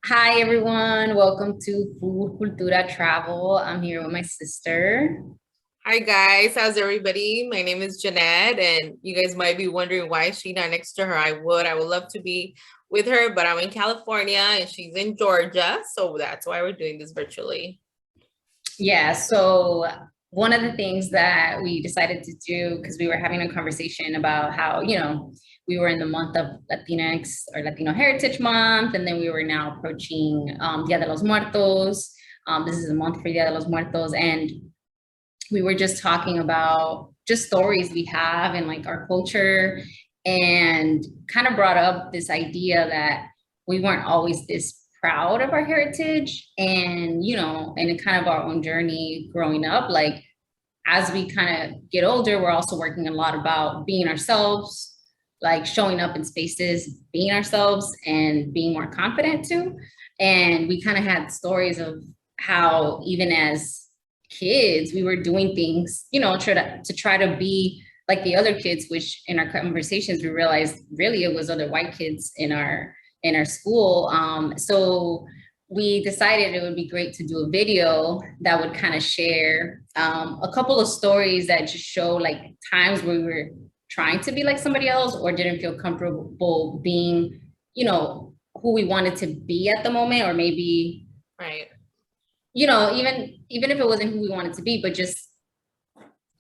Hi everyone, welcome to Food.Cultura.Travel. I'm here with my sister. Hi guys, how's everybody? My name is Jeanette, and you guys might be wondering why she's not next to her. I would love to be with her, but I'm in California and she's in Georgia, so that's why we're doing this virtually. Yeah, so one of the things that we decided to do, because we were having a conversation about how, we were in the month of Latinx or Latino Heritage Month, and then we were now approaching Dia de los Muertos. This is a month for Dia de los Muertos, and we were just talking about just stories we have in like our culture and kind of brought up this idea that we weren't always this proud of our heritage and and kind of our own journey growing up, like as we kind of get older, we're also working a lot about being ourselves, like showing up in spaces, being ourselves and being more confident too. And we kind of had stories of how even as kids, we were doing things, to try to be like the other kids, which in our conversations, we realized really it was other white kids in our school. So we decided it would be great to do a video that would kind of share a couple of stories that just show like times where we were trying to be like somebody else or didn't feel comfortable being, who we wanted to be at the moment, or maybe, Right. even if it wasn't who we wanted to be, but just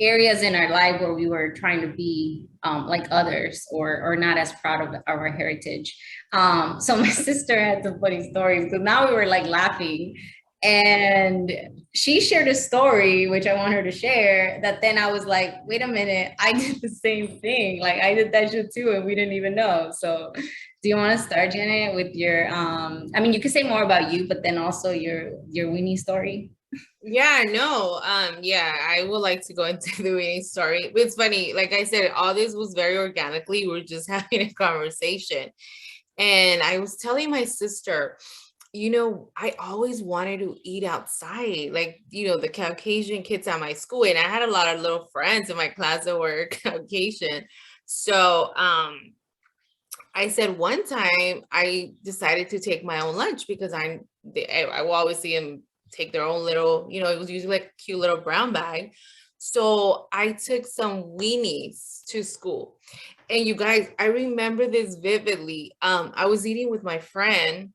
areas in our life where we were trying to be like others or not as proud of our heritage. So my sister had some funny stories because now we were like laughing, and she shared a story which I want her to share, that then I was like, wait a minute, I did the same thing, like I did that shit too and we didn't even know. So do you want to start, Janet, with your I mean, you could say more about you, but then also your weenie story. Yeah, no, yeah, I would like to go into the wedding story. It's funny, like I said, all this was very organically. We were just having a conversation. And I was telling my sister, I always wanted to eat outside, like, the Caucasian kids at my school. And I had a lot of little friends in my class that were Caucasian. So I said one time I decided to take my own lunch because I will always see them take their own little, it was usually like a cute little brown bag. So I took some weenies to school. And you guys, I remember this vividly. I was eating with my friend,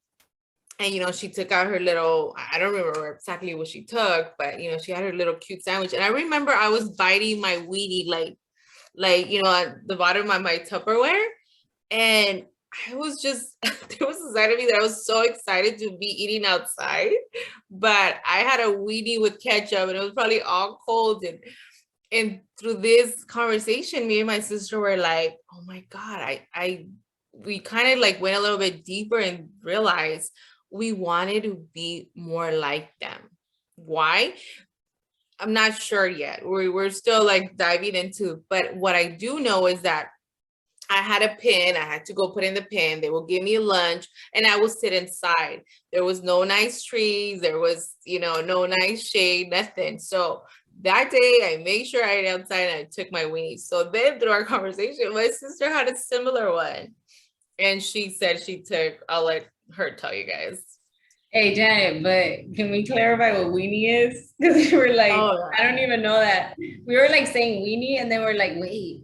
and she took out her little, I don't remember exactly what she took, but she had her little cute sandwich. And I remember I was biting my weenie at the bottom of my Tupperware. And I was just, there was a side of me that I was so excited to be eating outside, but I had a weenie with ketchup and it was probably all cold. And through this conversation, me and my sister were like, oh my God, we kind of like went a little bit deeper and realized we wanted to be more like them. Why? I'm not sure yet. We're still like diving into, but what I do know is that I had a pin. I had to go put in the pin. They will give me lunch and I will sit inside. There was no nice trees. There was, no nice shade, nothing. So that day I made sure I ate outside and I took my weenies. So then through our conversation, my sister had a similar one. And she said she took, I'll let her tell you guys. Hey Janet, but can we clarify what weenie is? Because we were like, Oh, I don't even know that. We were like saying weenie, and then we're like, wait,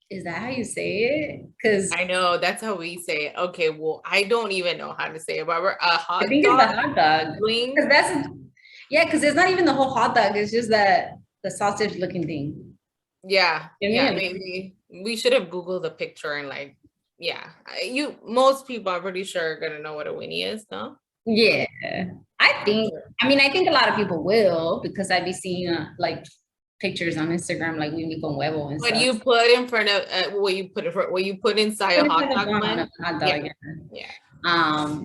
is that how you say it? Because I know that's how we say it. Okay, well, I don't even know how to say it, but a I hot think it's the dog hot dog. wing. Because yeah, because it's not even the whole hot dog. It's just the sausage looking thing. Yeah, You yeah, mean? maybe we should have Googled the picture and like, yeah, most people I'm pretty sure are gonna know what a weenie is, no? Yeah, I think. I mean, I think a lot of people will because I'd be seeing like pictures on Instagram, like weenie con huevo and What stuff. you put in front of, what you put inside a Put it hot in the dog bun of bun? the hot Yeah, dog. Yeah. yeah.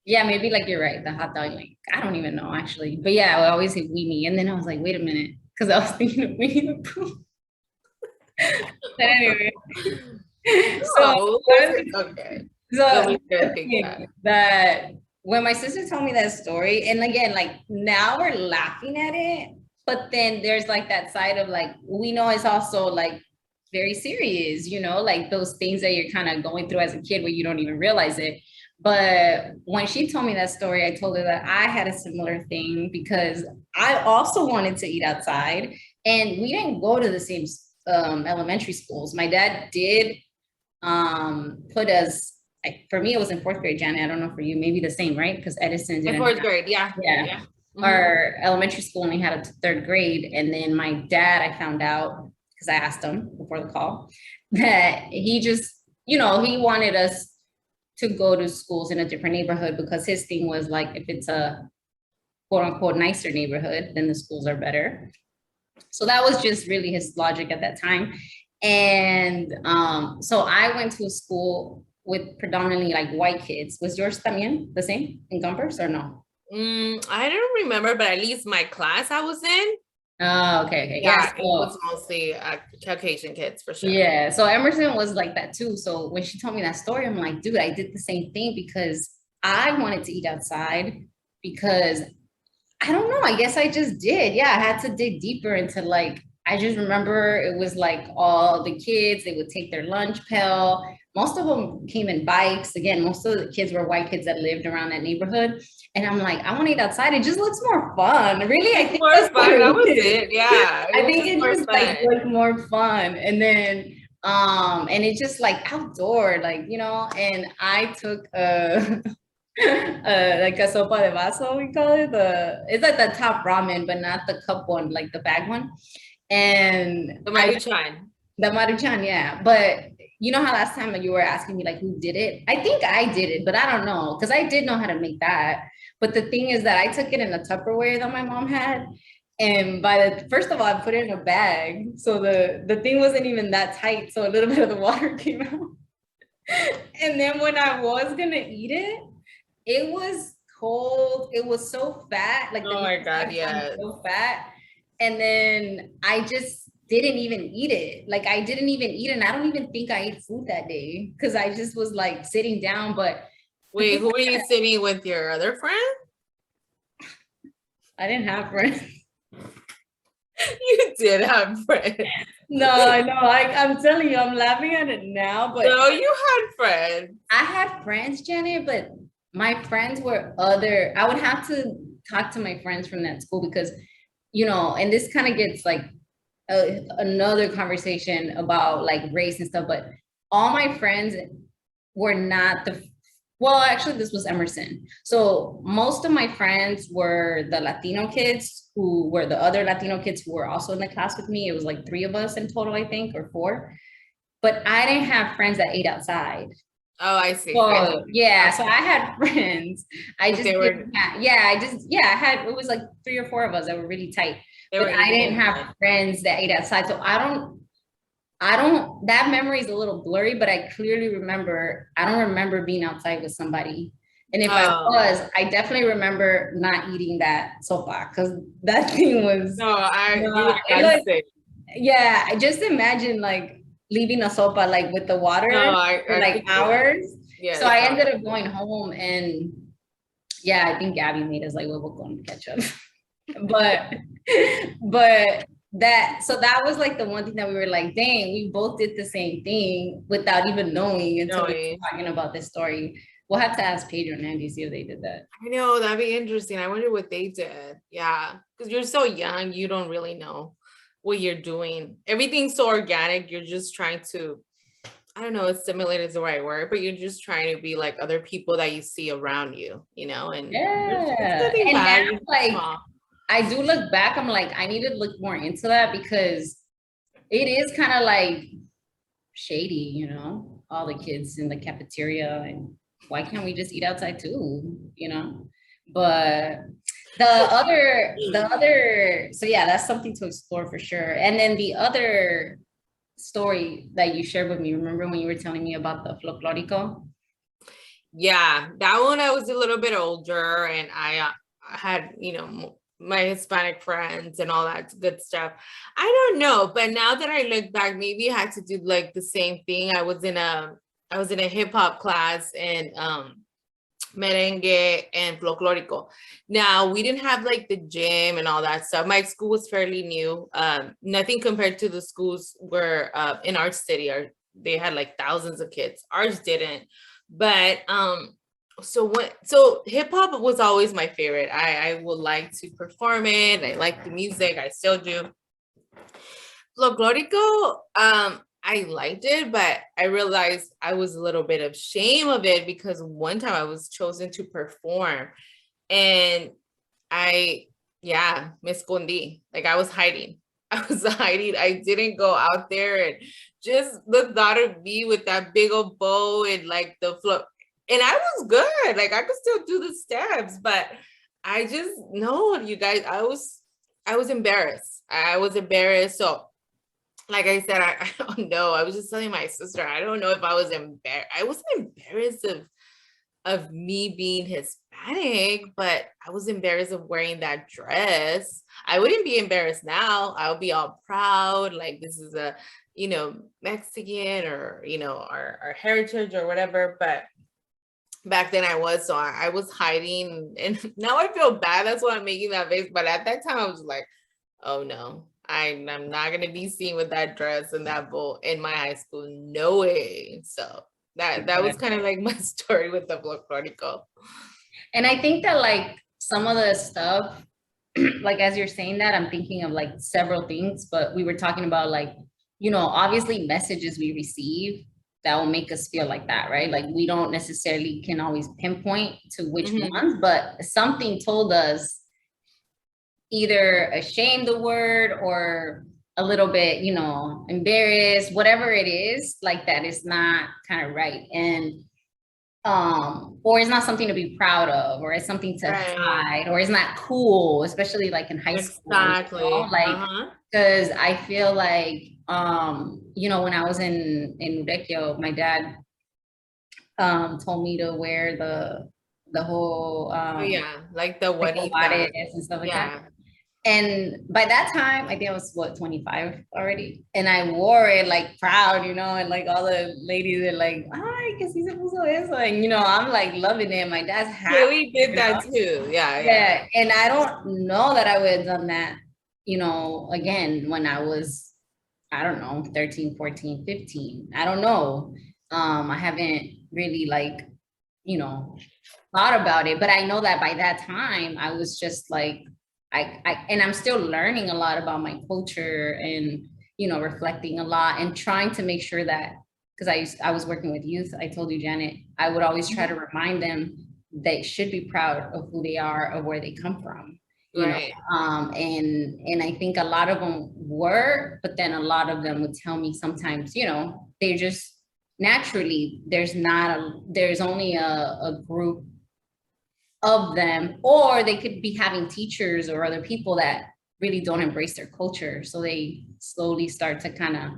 Yeah, maybe like you're right, the hot dog link. I don't even know actually. But yeah, I always say weenie. And then I was like, wait a minute, because I was thinking of Winnie the Pooh. But anyway, so No, okay. Let me so try to the think that. thing that when my sister told me that story, and again, like now we're laughing at it, but then there's like that side of like, we know it's also like very serious, like those things that you're kind of going through as a kid where you don't even realize it. But when she told me that story, I told her that I had a similar thing because I also wanted to eat outside, and we didn't go to the same elementary schools. My dad did put us. For me, it was in fourth grade, Janet. I don't know for you, maybe the same, right? Because Edison In didn't. fourth grade, yeah. Yeah. Our elementary school only had a third grade, and then my dad, I found out because I asked him before the call that he just, he wanted us to go to schools in a different neighborhood because his thing was like, if it's a quote unquote nicer neighborhood, then the schools are better. So that was just really his logic at that time. And so I went to a school with predominantly like white kids. Was yours también the same in Gompers or no? I don't remember, but at least my class I was in. Oh, okay. Yeah, it was mostly Caucasian kids for sure. Yeah, so Emerson was like that too. So when she told me that story, I'm like, dude, I did the same thing because I wanted to eat outside because I don't know, I guess I just did. Yeah, I had to dig deeper into like, I just remember it was like all the kids, they would take their lunch pail. Most of them came in bikes. Again, most of the kids were white kids that lived around that neighborhood. And I'm like, I want to eat outside. It just looks more fun. Really, I think more fun. That was it. Yeah. I think it just like looked more fun. And then and it's just like outdoor, like, and I took like a sopa de vaso, we call it. It's like the top ramen, but not the cup one, like the bag one. And the Maruchan. The Maruchan, yeah. But you know how last time you were asking me like who did it? I think I did it, but I don't know because I did know how to make that. But the thing is that I took it in a Tupperware that my mom had. And first of all, I put it in a bag. So the thing wasn't even that tight. So a little bit of the water came out. And then when I was gonna eat it, it was cold. It was so fat. Like oh my God, yeah. So fat. And then I just didn't even eat it. Like I didn't even eat it. And I don't even think I ate food that day because I just was like sitting down. But wait, who were you sitting with, your other friend? I didn't have friends. You did have friends. No, I'm telling you, I'm laughing at it now. But no, you had friends. I had friends, Janet, but my friends were I would have to talk to my friends from that school because, and this kind of gets like another conversation about like race and stuff, but all my friends were not actually this was Emerson. So most of my friends were the Latino kids who were the other Latino kids who were also in the class with me. It was like 3 of us in total, I think, or 4. But I didn't have friends that ate outside. Oh, I see. So yeah, so I had friends. I just I had, it was like 3 or 4 of us that were really tight. But I didn't have friends that ate outside. So I don't, that memory is a little blurry, but I clearly remember, I don't remember being outside with somebody. And if I was, I definitely remember not eating that sopa because that thing was. Yeah, I just imagine like leaving a sopa like with the water for like hours. Yeah, so I ended up going home and yeah, I think Gabby made us like, well, we're going to catch up. but that was like the one thing that we were like, dang, we both did the same thing without even knowing until we were talking about this story. We'll have to ask Pedro and Andy, see if they did that. I know, that'd be interesting. I wonder what they did. Yeah, because you're so young, you don't really know what you're doing. Everything's so organic. You're just trying to, I don't know, assimilate is the right word, but you're just trying to be like other people that you see around you, and yeah. And now, like, I do look back, I'm like, I need to look more into that because it is kind of like shady, all the kids in the cafeteria, and why can't we just eat outside too, but the other, so yeah, that's something to explore for sure. And then the other story that you shared with me, remember when you were telling me about the folklorico? Yeah, that one I was a little bit older and I had, my Hispanic friends and all that good stuff. I don't know, but now that I look back, maybe I had to do like the same thing. I was in a hip hop class and merengue and folklorico. Now we didn't have like the gym and all that stuff. My school was fairly new. Nothing compared to the schools where in our city, they had like thousands of kids. Ours didn't. But So hip hop was always my favorite. I would like to perform it. I like the music. I still do. Folklorico, I liked it, but I realized I was a little bit of shame of it because one time I was chosen to perform and I, yeah, me escondí. Like I was hiding. I was hiding. I didn't go out there and just the thought of me with that big old bow and like the flow. And I was good. Like I could still do the steps, but I just no, you guys, I was embarrassed. I was embarrassed. So like I said, I don't know. I was just telling my sister, I don't know if I was embarrassed. I wasn't embarrassed of me being Hispanic, but I was embarrassed of wearing that dress. I wouldn't be embarrassed now. I'll be all proud, like this is a, Mexican or, our heritage or whatever. But back then I was, so I was hiding and now I feel bad. That's why I'm making that face. But at that time I was like, oh no, I'm not gonna be seen with that dress and that bow in my high school. No way. So that was kind of like my story with the folklorico. And I think that like some of the stuff, like as you're saying that, I'm thinking of like several things, but we were talking about like, obviously messages we receive that will make us feel like that, right? Like we don't necessarily can always pinpoint to which ones, but something told us either ashamed the word or a little bit, embarrassed, whatever it is, like that is not kind of right. And or it's not something to be proud of, or it's something to Right. hide, or it's not cool, especially like in high school, Exactly. like Uh-huh. because I feel like when I was in Urequio, my dad told me to wear the whole Oh yeah, like the like the bodice guaritas. and stuff like that. Yeah. And by that time, I think I was what 25 already, and I wore it like proud, and like all the ladies are like, "Ay, que sí se puso eso," and I'm like loving it. My dad's happy, Haley did that too. Yeah, yeah. yeah. And I don't know that I would have done that, again when I was, I don't know, 13, 14, 15. I don't know. I haven't really like, you know, thought about it, but I know that by that time I was just like, and I'm still learning a lot about my culture and, reflecting a lot and trying to make sure that, because I was working with youth. I told you, Janet, I would always try to remind them they should be proud of who they are, of where they come from, Right. and I think a lot of them were, but then a lot of them would tell me sometimes, they just naturally, there's only a group of them, or they could be having teachers or other people that really don't embrace their culture. So they slowly start to kind of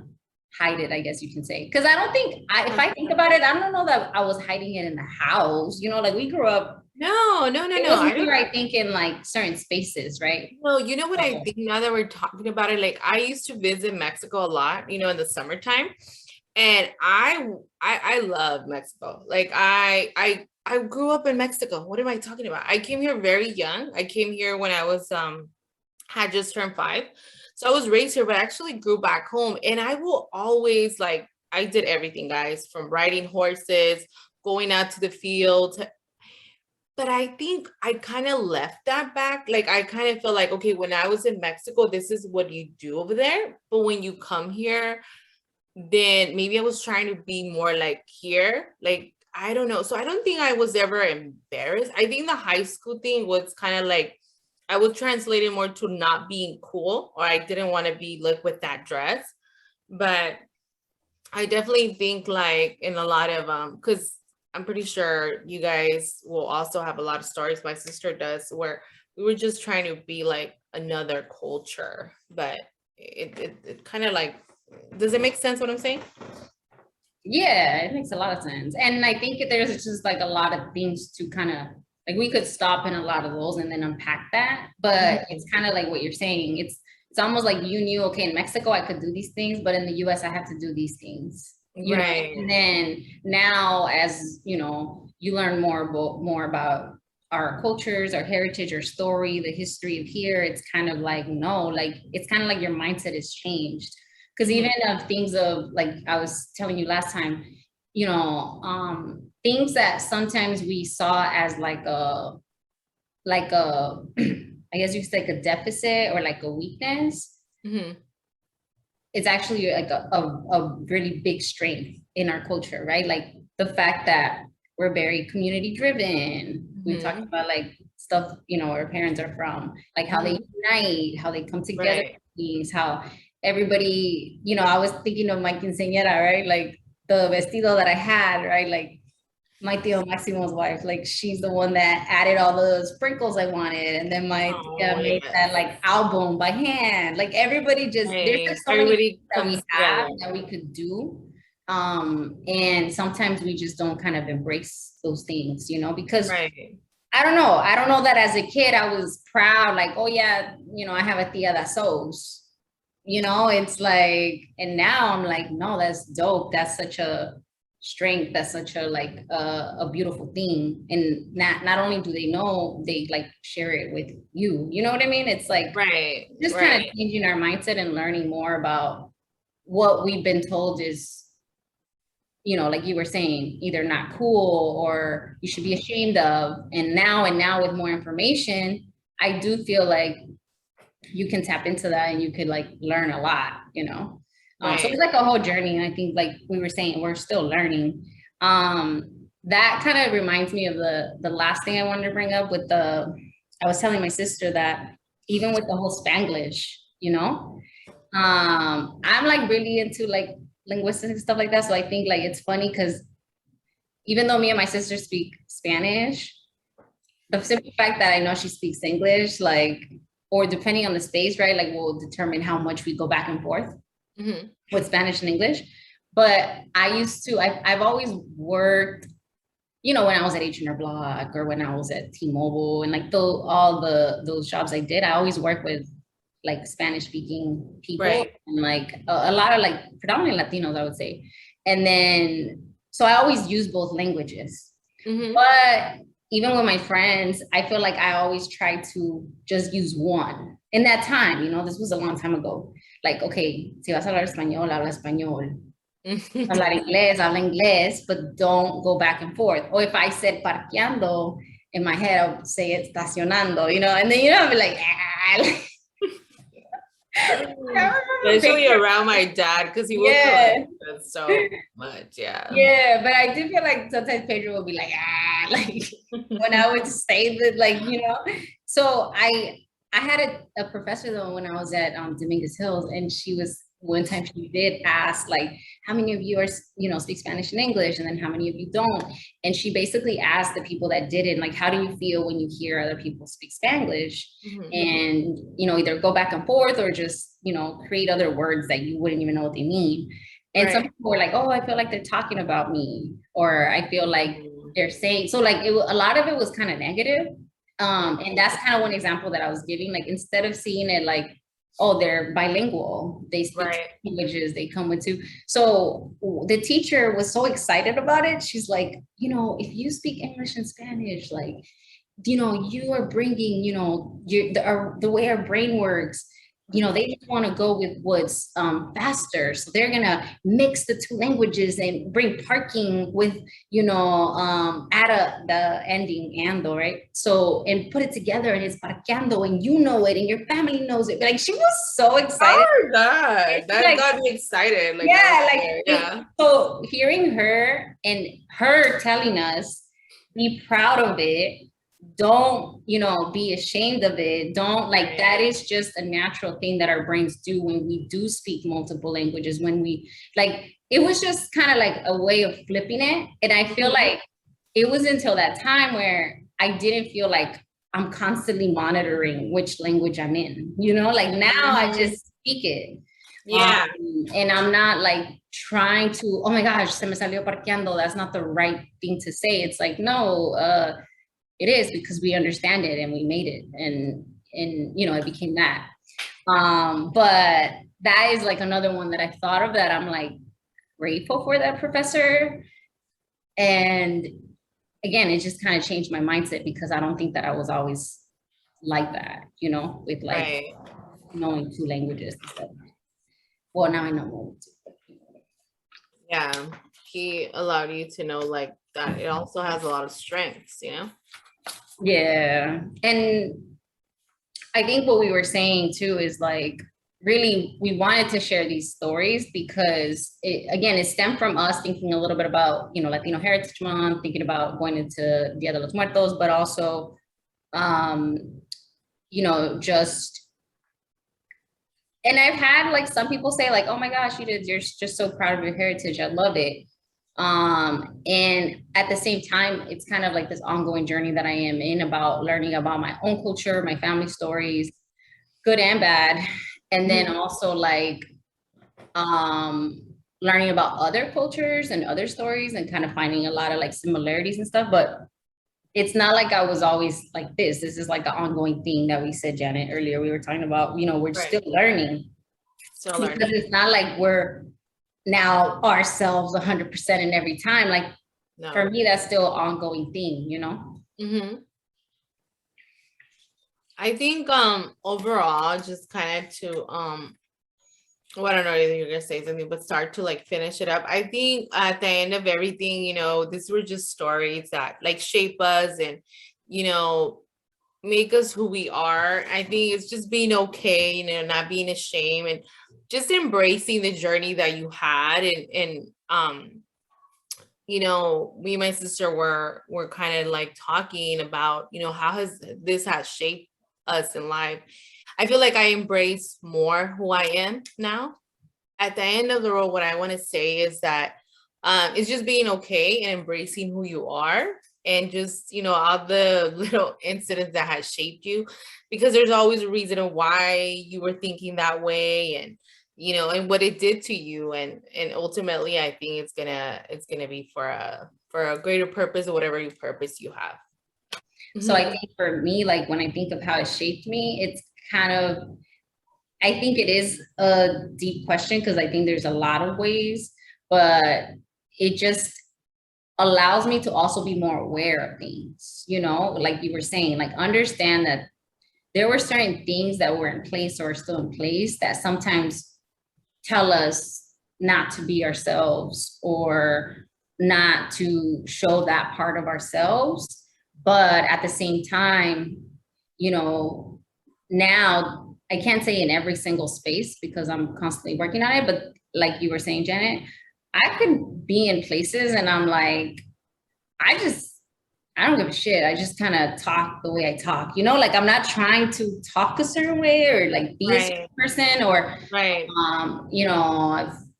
hide it, I guess you can say. Because I don't think, if I think about it, I don't know that I was hiding it in the house. Like we grew up, No, no, no, it no. I wasn't don't. here, I think, in like certain spaces, right? Well, you know what I So, think now that we're talking about it, like I used to visit Mexico a lot, in the summertime. And I love Mexico. Like I grew up in Mexico. What am I talking about? I came here very young. I came here when I was had just turned 5. So I was raised here, but I actually grew back home. And I will always like I did everything, guys, from riding horses, going out to the field, but I think I kind of left that back. Like I kind of feel like, okay, when I was in Mexico, this is what you do over there. But when you come here, then maybe I was trying to be more like here. Like, I don't know. So I don't think I was ever embarrassed. I think the high school thing was kind of like I would translate it more to not being cool, or I didn't want to be like with that dress. But I definitely think like in a lot of because I'm pretty sure you guys will also have a lot of stories. My sister does where we were just trying to be like another culture, but it kind of like does it make sense what I'm saying? yeah, it makes a lot of sense. And I think there's just like a lot of things to kind of, like we could stop in a lot of those and then unpack that. But it's kind of like what you're saying. It's almost like you knew, okay, in Mexico I could do these things, but in the US I have to do these things. Right. And then now as you learn more about our cultures, our heritage, our story, the history of here, it's kind of like no, like it's kind of like your mindset has changed. Because even of things of like I was telling you last time, things that sometimes we saw as like a, I guess you could say like a deficit or like a weakness. Mm-hmm. It's actually like a really big strength in our culture, right? Like the fact that we're very community driven. We talked Mm-hmm. about like stuff, our parents are from, like how they Mm-hmm. unite, how they come together, Right. how everybody, I was thinking of my quinceañera, right? Like the vestido that I had, right? Like my Tio Maximo's wife, like she's the one that added all the sprinkles I wanted. And then my tia Oh, made that yes. like album by hand. Like everybody just, there's like Right. so many things Everybody that we comes have together. that we could do. And sometimes we just don't kind of embrace those things, because Right. I don't know. I don't know that as a kid I was proud, like, oh yeah, I have a tia that sews. It's like, and now I'm like, no, that's dope. That's such a strength. That's such a like a beautiful thing. And not only do they know, they like share it with you. You know what I mean? It's like Right. just kind of Right. changing our mindset and learning more about what we've been told is, like you were saying, either not cool or you should be ashamed of. And now with more information, I do feel like you can tap into that and you could like learn a lot. So it's Right. like a whole journey. And I think like we were saying, we're still learning. That kind of reminds me of the last thing I wanted to bring up with I was telling my sister that even with the whole Spanglish, I'm like really into like linguistics and stuff like that. So I think like it's funny because even though me and my sister speak Spanish, the simple fact that I know she speaks English, like, or depending on the space, right, like will determine how much we go back and forth Mm-hmm. with Spanish and English. But I've always worked, when I was at H&R Block or when I was at T-Mobile and like all those jobs I did, I always work with like Spanish speaking people Right. and like a lot of like predominantly Latinos, I would say. And then, so I always use both languages. Mm-hmm. But even with my friends, I feel like I always try to just use one. In that time, this was a long time ago. Like, okay, si vas a hablar español, habla español. Hablar inglés, habla inglés, but don't go back and forth. Or if I said parqueando, in my head, I would say estacionando, and then, I'd be like, ah. I remember Especially picture. around my dad, because he will Yeah. correct us so much. Yeah. Yeah, but I do feel like sometimes Pedro will be like, like when I would say that, like, So I had a professor though when I was at Dominguez Hills, and she was one time she did ask like, how many of you are speak Spanish and English, and then how many of you don't? And she basically asked the people that didn't, like, how do you feel when you hear other people speak Spanglish? Mm-hmm. And either go back and forth or just create other words that you wouldn't even know what they mean. And some Right. people were like, oh, I feel like they're talking about me, or I feel like Mm-hmm. they're saying, so like a lot of it was kind of negative. And that's kind of one example that I was giving, like, instead of seeing it like, oh, they're bilingual, they speak Right. languages, they come with two. So the teacher was so excited about it. She's like, if you speak English and Spanish, like, you are bringing, the way our brain works, they just want to go with what's faster. So they're going to mix the two languages and bring parking with, add the ending ando, right? So, and put it together and it's parqueando and you know it and your family knows it. Like she was so excited. Oh God, It's that like, got me excited. Like right yeah, like there. Yeah. so hearing her and her telling us, be proud of it, don't be ashamed of it, don't, like, Right. that is just a natural thing that our brains do when we do speak multiple languages, when we, like, it was just kind of like a way of flipping it. And I feel Mhm. like it was until that time where I didn't feel like I'm constantly monitoring which language I'm in, like now I Mhm. just speak it. Yeah. And I'm not like trying to, oh my gosh, se me salió parqueando. That's not the right thing to say. It's like, no, it is, because we understand it and we made it, and it became that. But that is like another one that I thought of that I'm like grateful for that professor. And again, it just kind of changed my mindset because I don't think that I was always like that, with like Right. knowing two languages and stuff. Well, now I know more. Yeah. he allowed you to know like that it also has a lot of strengths, you know? Yeah. And I think what we were saying too is like, really, we wanted to share these stories because it stemmed from us thinking a little bit about, Latino Heritage Month, thinking about going into Dia de los Muertos, but also, just, and I've had like some people say like, oh my gosh, you're just so proud of your heritage. I love it. And at the same time, it's kind of like this ongoing journey that I am in about learning about my own culture, my family stories, good and bad. And then also like learning about other cultures and other stories and kind of finding a lot of like similarities and stuff. But it's not like I was always like this. This is like an ongoing thing that we said, Janet, earlier. We were talking about, we're still learning. Still learning. Because it's not like we're now ourselves 100% in every time. Like for me, that's still an ongoing thing. I think overall, just kind of to well, I don't know if you're gonna say something, but start to like finish it up. I think at the end of everything, these were just stories that like shape us and make us who we are. I think it's just being okay, not being ashamed and just embracing the journey that you had. And me and my sister were kind of like talking about, how has shaped us in life. I feel like I embrace more who I am now. At the end of the road, what I want to say is that it's just being okay and embracing who you are and just, all the little incidents that has shaped you, because there's always a reason of why you were thinking that way and, and what it did to you. And ultimately, I think it's gonna be for a greater purpose or whatever purpose you have. So I think for me, like when I think of how it shaped me, it's kind of, I think it is a deep question because I think there's a lot of ways, but it just allows me to also be more aware of things, like you were saying, like understand that there were certain things that were in place or still in place that sometimes tell us not to be ourselves or not to show that part of ourselves. But at the same time, now I can't say in every single space because I'm constantly working on it, but like you were saying, Janet, I could be in places and I'm like, I don't give a shit. I just kind of talk the way I talk, like I'm not trying to talk a certain way or like be a certain person or,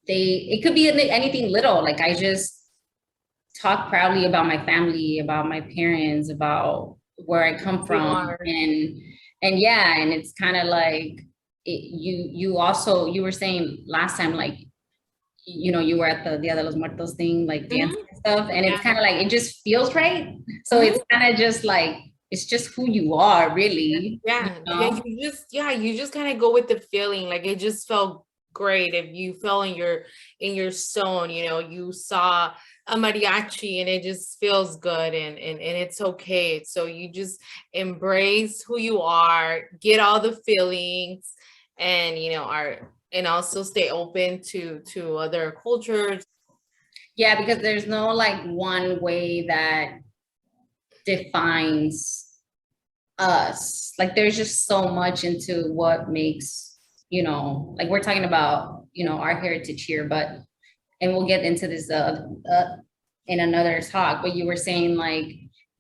it could be anything little. Like I just talk proudly about my family, about my parents, about where I come from. And yeah, and it's kind of like you were saying last time, like, you were at the Dia de los Muertos thing, like dancing and stuff. And it's kind of like, it just feels right. So it's kind of just like, it's just who you are really. You just kind of go with the feeling. Like it just felt great. If you fell in your zone, you saw a mariachi and it just feels good and it's okay. So you just embrace who you are, get all the feelings and and also stay open to other cultures. Yeah, because there's no like one way that defines us. Like there's just so much into what makes, like we're talking about, our heritage here, but, and we'll get into this in another talk, but you were saying like,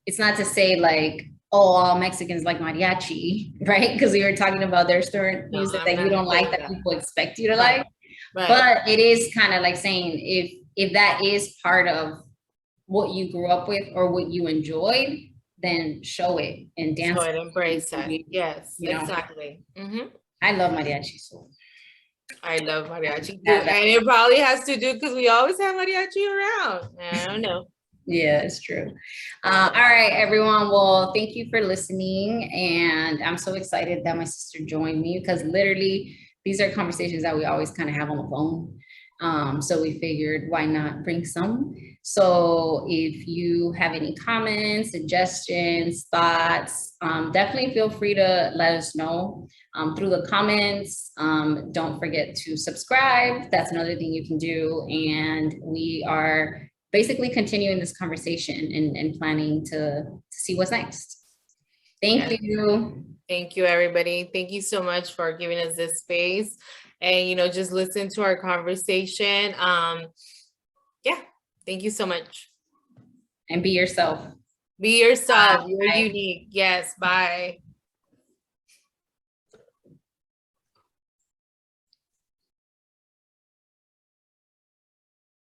it's not to say like, oh, all Mexicans like mariachi, right? Because we were talking about there's certain music that you don't like that people expect you to like. But it is kind of like saying if that is part of what you grew up with or what you enjoyed, then show it and dance. Show it, embrace that. Yes, exactly. I love mariachi. So I love mariachi. And it probably has to do because we always have mariachi around. I don't know. Yeah, it's true. All right, everyone. Well, thank you for listening. And I'm so excited that my sister joined me because literally these are conversations that we always kind of have on the phone. So we figured, why not bring some? So if you have any comments, suggestions, thoughts, definitely feel free to let us know through the comments. Don't forget to subscribe. That's another thing you can do. And we are basically continuing this conversation and planning to see what's next. Thank Yes. you. Thank you, everybody. Thank you so much for giving us this space and, just listen to our conversation. Yeah, thank you so much. And be yourself. Be yourself. You're Bye. unique. Yes. Bye.